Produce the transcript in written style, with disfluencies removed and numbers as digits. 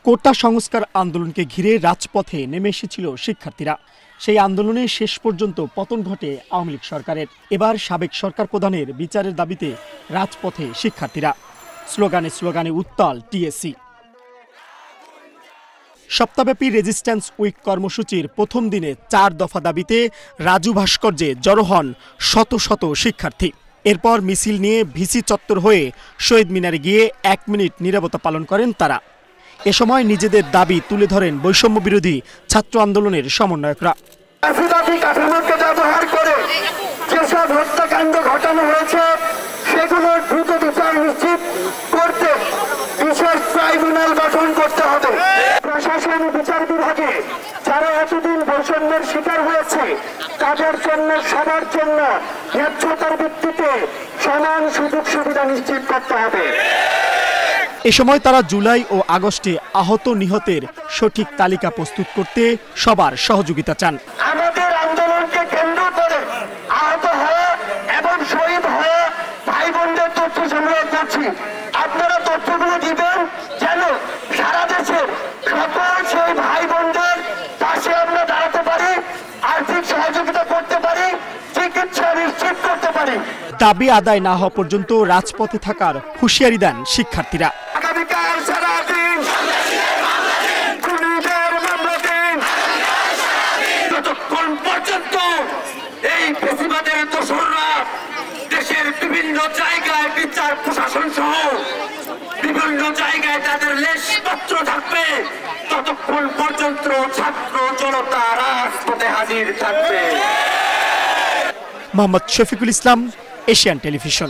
কোটা সংস্কার আন্দোলনকে ঘিরে রাজপথে নেমে এসেছিল শিক্ষার্থীরা। সেই আন্দোলনে শেষ পর্যন্ত পতন ঘটে আওয়ামী লীগ সরকারের। এবার সাবেক সরকার প্রধানের বিচারের দাবিতে রাজপথে শিক্ষার্থীরা। স্লোগানে স্লোগানে উত্তাল টিএসসি। সপ্তাহব্যাপী রেজিস্ট্যান্স উইক কর্মসূচির প্রথম দিনে 4 দফা দাবিতে রাজু ভাস্কর্যে জড়ো হন শত শত শিক্ষার্থী। এরপর মিছিল নিয়ে ভিসি চত্বর হয়ে শহীদ মিনারে গিয়ে 1 মিনিট নীরবতা পালন করেন তারা। এ সময় নিজেদের দাবি তুলে ধরেন বৈষম্য বিরোধী ছাত্র আন্দোলনের সমন্বয়করা। ব্যবহার করে যেসব হত্যাকাণ্ড ঘটানো হয়েছে সেগুলোর দ্রুত বিচার নিশ্চিত করতে বিশেষ ট্রাইব্যুনাল গঠন করতে হবে। প্রশাসন বিচার বিভাগে যারা এতদিন বৈষম্যের শিকার হয়েছে তাদের জন্য সবার জন্য ন্যায্যতার ভিত্তিতে সমান সুযোগ সুবিধা নিশ্চিত করতে হবে। এ সময় তারা জুলাই ও আগস্টে আহত নিহতের সঠিক তালিকা প্রস্তুত করতে সবার সহযোগিতা চান। আমাদের আন্দোলনকে কেন্দ্র করে আহত হওয়া এবং শহীদ হওয়া ভাই বোনদের তথ্য সংগ্রহ করছি। আপনারা তথ্যগুলো দিবেন যেন সারা দেশের সকল সেই ভাই বোনদের পাশে আমরা দাঁড়াতে পারি, আর্থিক সহযোগিতা করতে পারি, চিকিৎসা নিশ্চিত করতে পারি। দাবি আদায় না হওয়া পর্যন্ত রাজপথে থাকার হুঁশিয়ারি দেন শিক্ষার্থীরা। আগামীকাল সারাদিন যতক্ষণ পর্যন্ত এই ফ্যাসিবাদের দোসররা দেশের বিভিন্ন জায়গায় বিচার প্রশাসন সহ বিভিন্ন জায়গায় তাদের লেশপত্র থাকবে ততক্ষণ পর্যন্ত ছাত্র জনতা রাজপথে হাজির থাকবে। Mohammad Shafiqul Islam, Asian television.